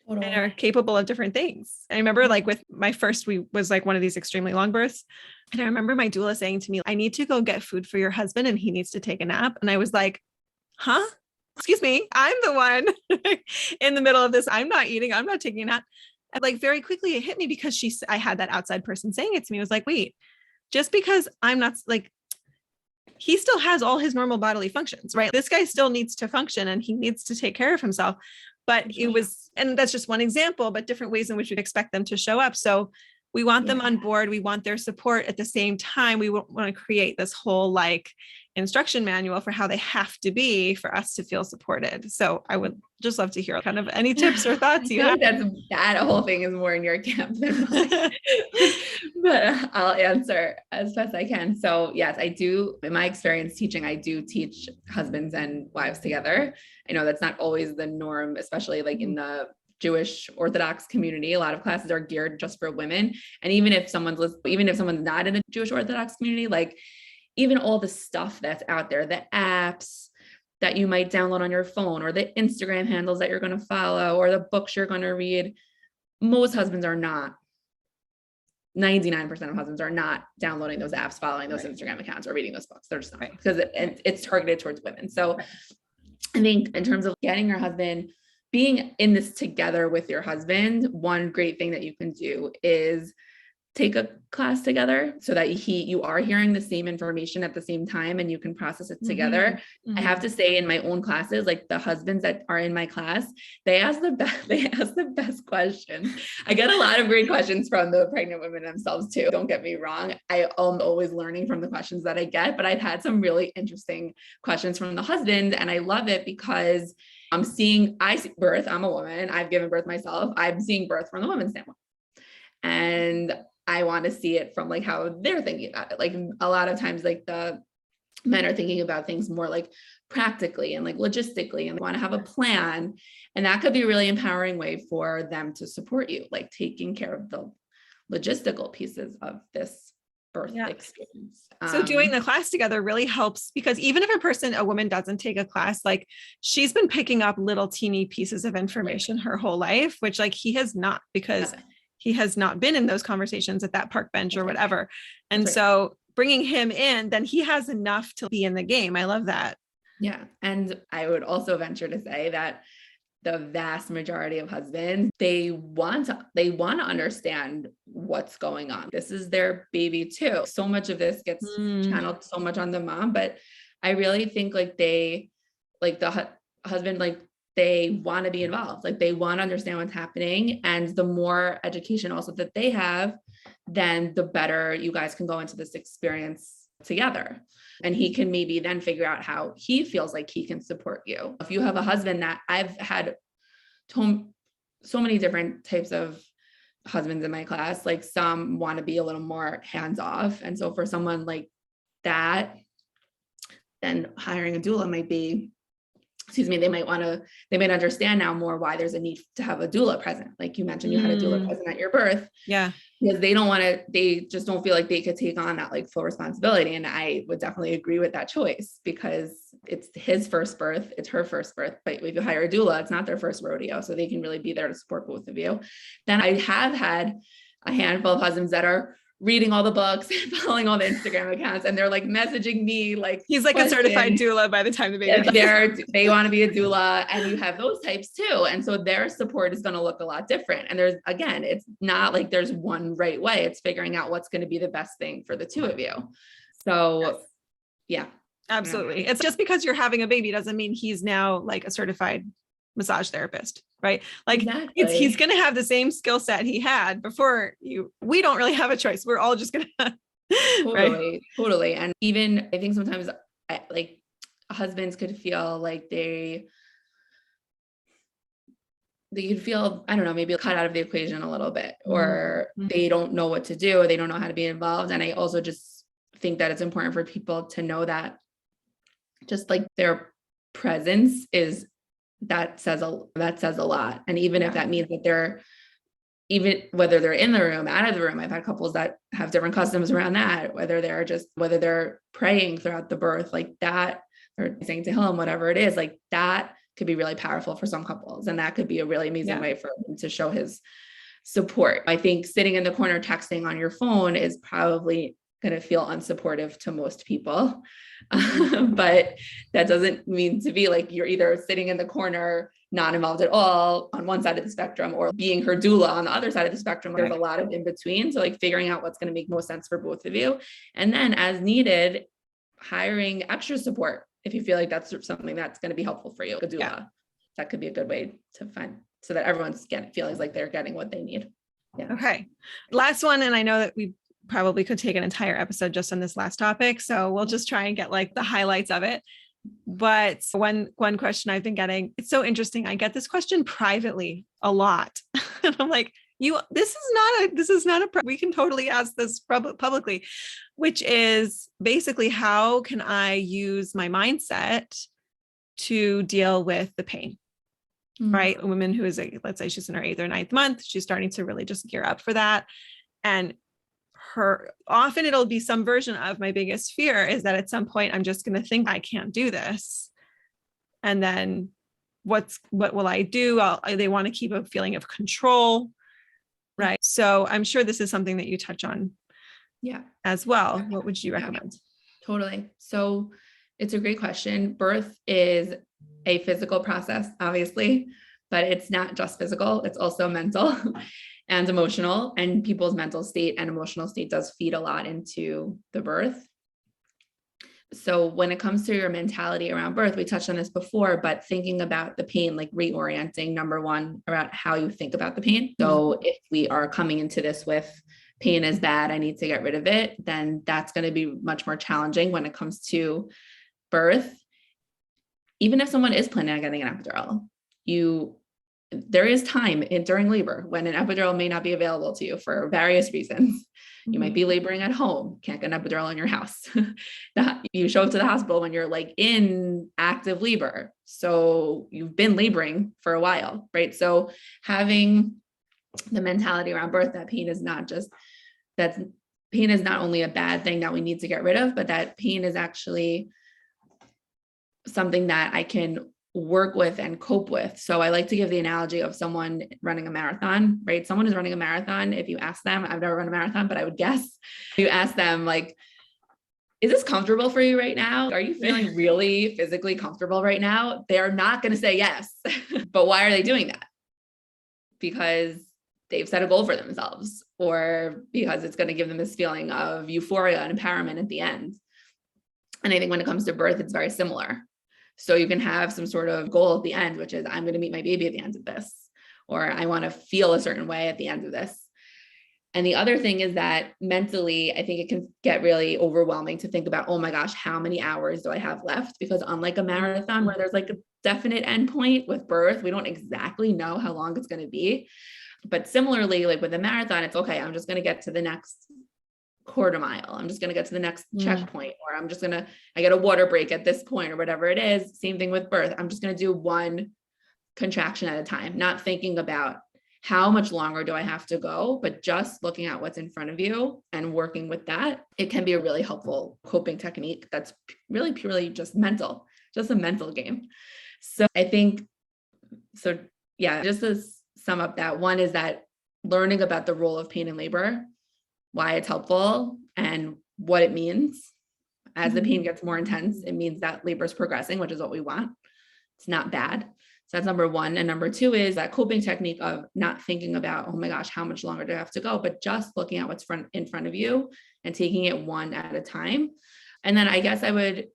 and are capable of different things. I remember like with my first, we was like one of these extremely long births. And I remember my doula saying to me, I need to go get food for your husband and he needs to take a nap. And I was like, huh? Excuse me. I'm the one in the middle of this. I'm not eating. I'm not taking a nap. And like very quickly it hit me because I had that outside person saying it to me. I was like, wait, just because I'm not like, he still has all his normal bodily functions, right? This guy still needs to function and he needs to take care of himself. But it was, and that's just one example, but different ways in which we'd expect them to show up. So we want them on board. We want their support. At the same time, we want to create this whole like instruction manual for how they have to be for us to feel supported. So I would just love to hear kind of any tips or thoughts you have. That whole thing is more in your camp than mine. But I'll answer as best I can. So yes, I do. In my experience teaching, I do teach husbands and wives together. I know that's not always the norm, especially like in the Jewish Orthodox community. A lot of classes are geared just for women. And even if someone's not in a Jewish Orthodox community, like even all the stuff that's out there, the apps that you might download on your phone, or the Instagram handles that you're going to follow, or the books you're going to read, most husbands are not. 99% of husbands are not downloading those apps, following those Instagram accounts, or reading those books. They're just not, because it's targeted towards women. So I think in terms of getting your husband, being in this together with your husband, one great thing that you can do is take a class together so that you are hearing the same information at the same time and you can process it together. I have to say, in my own classes, like the husbands that are in my class, they ask the best questions. I get a lot of great questions from the pregnant women themselves too. Don't get me wrong. I am always learning from the questions that I get, but I've had some really interesting questions from the husband, and I love it because I see birth. I'm a woman. I've given birth myself. I'm seeing birth from the woman's standpoint. And I want to see it from like how they're thinking about it. Like a lot of times, like the men are thinking about things more like practically and like logistically, and they want to have a plan. And that could be a really empowering way for them to support you, like taking care of the logistical pieces of this birth experience. So doing the class together really helps, because even if a woman doesn't take a class, like she's been picking up little teeny pieces of information her whole life, which like he has not, because he has not been in those conversations at that park bench or whatever. And so bringing him in, then he has enough to be in the game. I love that. Yeah. And I would also venture to say that the vast majority of husbands, they want to understand what's going on. This is their baby too. So much of this gets channeled so much on the mom, but I really think like the husband, like they want to be involved. Like they want to understand what's happening. And the more education also that they have, then the better you guys can go into this experience together. And he can maybe then figure out how he feels like he can support you. If you have a husband, that I've had so many different types of husbands in my class, like some want to be a little more hands-off. And so for someone like that, then hiring a doula might be, they might understand now more why there's a need to have a doula present. Like you mentioned, you had a doula present at your birth. Yeah. Because they just don't feel like they could take on that like full responsibility. And I would definitely agree with that choice, because it's his first birth, it's her first birth. But if you hire a doula, it's not their first rodeo. So they can really be there to support both of you. Then I have had a handful of husbands that are reading all the books and following all the Instagram accounts, and they're like messaging me like he's like a certified doula by the time the baby they want to be a doula, and you have those types too. And so their support is going to look a lot different. And it's not like there's one right way. It's figuring out what's going to be the best thing for the two of you. So yeah, absolutely. It's just because you're having a baby doesn't mean he's now like a certified massage therapist, right? Like he's going to have the same skill set he had before you. We don't really have a choice. We're all just going to totally. And even I think sometimes like husbands could feel like they could feel, I don't know, maybe cut out of the equation a little bit, or they don't know what to do, or they don't know how to be involved. And I also just think that it's important for people to know that just like their presence that says a lot. And even if that means that even whether they're in the room, out of the room, I've had couples that have different customs around that, whether they're praying throughout the birth like that, or saying to him, whatever it is, like that could be really powerful for some couples. And that could be a really amazing way for him to show his support. I think sitting in the corner texting on your phone is probably going to feel unsupportive to most people. But that doesn't mean to be like you're either sitting in the corner, not involved at all on one side of the spectrum, or being her doula on the other side of the spectrum. There's a lot of in between. So like figuring out what's going to make most sense for both of you. And then as needed, hiring extra support if you feel like that's something that's going to be helpful for you. A doula. That could be a good way to find, so that everyone's feeling like they're getting what they need. Yeah. Okay. Last one. And I know that we probably could take an entire episode just on this last topic. So we'll just try and get like the highlights of it. But one question I've been getting, it's so interesting. I get this question privately a lot. And I'm like, this is not a, we can totally ask this publicly, which is basically, how can I use my mindset to deal with the pain? Right? A woman who is let's say she's in her 8th or 9th month, she's starting to really just gear up for that. And often it'll be some version of my biggest fear is that at some point I'm just going to think I can't do this. And then what will I do? They want to keep a feeling of control. Right. So I'm sure this is something that you touch on as well. What would you recommend? Totally. So it's a great question. Birth is a physical process, obviously, but it's not just physical. It's also mental. and emotional, and people's mental state and emotional state does feed a lot into the birth. So when it comes to your mentality around birth, we touched on this before, but thinking about the pain, like reorienting, number one, around how you think about the pain. So if we are coming into this with pain is bad, I need to get rid of it, then that's going to be much more challenging when it comes to birth. Even if someone is planning on getting an epidural, there is time during labor when an epidural may not be available to you for various reasons. You might be laboring at home, can't get an epidural in your house. You show up to the hospital when you're like in active labor. So you've been laboring for a while, right? So having the mentality around birth that pain is not only a bad thing that we need to get rid of, but that pain is actually something that I can work with and cope with. So I like to give the analogy of someone running a marathon, right? Someone who's running a marathon, if you ask them, I've never run a marathon, but I would guess you ask them like, is this comfortable for you right now? Are you feeling really physically comfortable right now? They're not going to say yes. But why are they doing that? Because they've set a goal for themselves, or because it's going to give them this feeling of euphoria and empowerment at the end. And I think when it comes to birth, it's very similar. So you can have some sort of goal at the end, which is I'm going to meet my baby at the end of this, or I want to feel a certain way at the end of this. And the other thing is that mentally, I think it can get really overwhelming to think about, oh my gosh, how many hours do I have left? Because unlike a marathon where there's like a definite endpoint, with birth, we don't exactly know how long it's going to be. But similarly, like with a marathon, it's okay, I'm just going to get to the next quarter mile. I'm just going to get to the next checkpoint, or I get a water break at this point, or whatever it is. Same thing with birth. I'm just going to do one contraction at a time, not thinking about how much longer do I have to go, but just looking at what's in front of you and working with that. It can be a really helpful coping technique that's really purely just a mental game. So I think, just to sum up that, one is that learning about the role of pain in labor, why it's helpful, and what it means. As the pain gets more intense, it means that labor is progressing, which is what we want. It's not bad. So that's number one. And number two is that coping technique of not thinking about, oh my gosh, how much longer do I have to go, but just looking at what's in front of you and taking it one at a time. And then I guess I would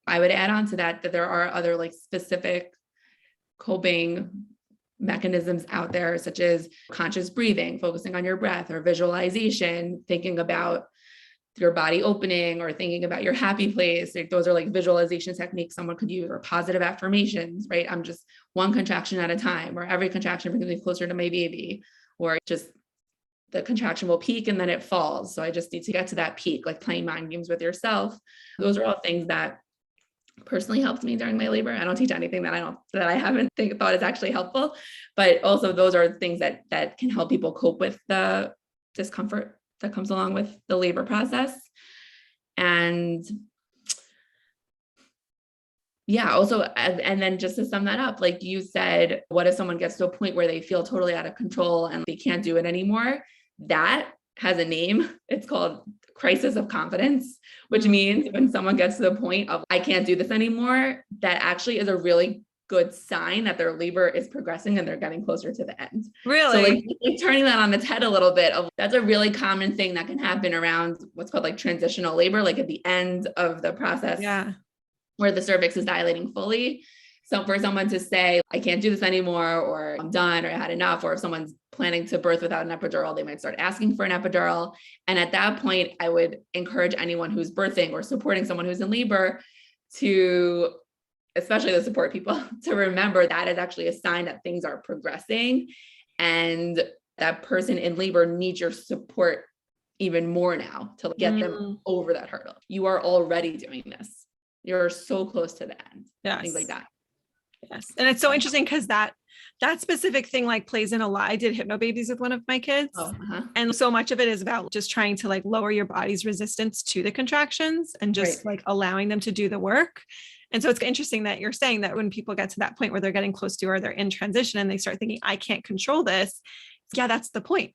add on to that there are other like specific coping mechanisms out there, such as conscious breathing, focusing on your breath, or visualization, thinking about your body opening, or thinking about your happy place. Like those are like visualization techniques someone could use, or positive affirmations, right? I'm just one contraction at a time, or every contraction brings me closer to my baby, or just the contraction will peak and then it falls. So I just need to get to that peak, like playing mind games with yourself. Those are all things that personally helped me during my labor. I don't teach anything that I haven't thought is actually helpful, but also those are things that can help people cope with the discomfort that comes along with the labor process. And also, and then just to sum that up, like you said, what if someone gets to a point where they feel totally out of control and they can't do it anymore? That has a name. It's called crisis of confidence, which means when someone gets to the point of, I can't do this anymore, that actually is a really good sign that their labor is progressing and they're getting closer to the end. Really? So like turning that on its head a little bit, that's a really common thing that can happen around what's called like transitional labor, like at the end of the process, where the cervix is dilating fully. So for someone to say, I can't do this anymore, or I'm done, or I had enough, or if someone's planning to birth without an epidural, they might start asking for an epidural. And at that point, I would encourage anyone who's birthing or supporting someone who's in labor to, especially the support people, to remember that is actually a sign that things are progressing, and that person in labor needs your support even more now to get them over that hurdle. You are already doing this. You're so close to the end. Things like that. Yes. And it's so interesting because that specific thing like plays in a lot. I did hypnobabies with one of my kids. And so much of it is about just trying to like lower your body's resistance to the contractions and just like allowing them to do the work. And so it's interesting that you're saying that when people get to that point where they're getting close to, or they're in transition and they start thinking, I can't control this. Yeah, that's the point.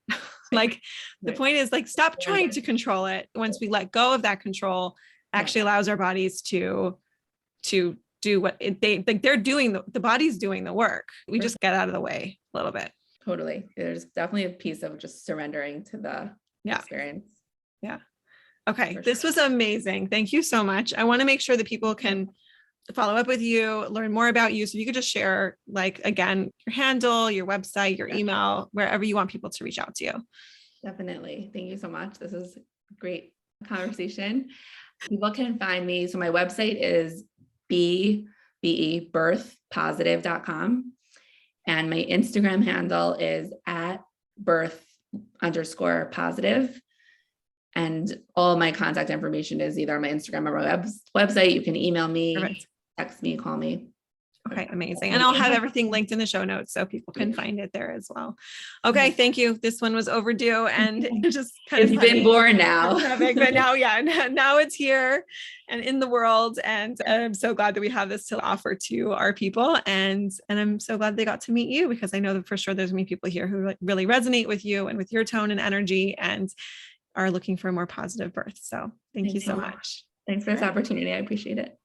Like the point is like, stop trying to control it. Once we let go of that control, actually allows our bodies to do what they're doing. The body's doing the work. We just get out of the way a little bit. Totally. There's definitely a piece of just surrendering to the experience. Yeah. Okay. For This sure. was amazing. Thank you so much. I want to make sure that people can follow up with you, learn more about you. So if you could just share, like, again, your handle, your website, your email, wherever you want people to reach out to you. Definitely. Thank you so much. This is a great conversation. People can find me. So my website is birthpositive.com. And my Instagram handle is @birth_positive. And all my contact information is either on my Instagram or my website. You can email me, Perfect. text me, call me. Okay, amazing. And I'll have everything linked in the show notes so people can find it there as well. Okay, thank you. This one was overdue and just kind of been born now. But now, now it's here and in the world. And I'm so glad that we have this to offer to our people. And I'm so glad they got to meet you, because I know that for sure there's many people here who really resonate with you and with your tone and energy and are looking for a more positive birth. So thank you so much. Thanks for this opportunity. I appreciate it.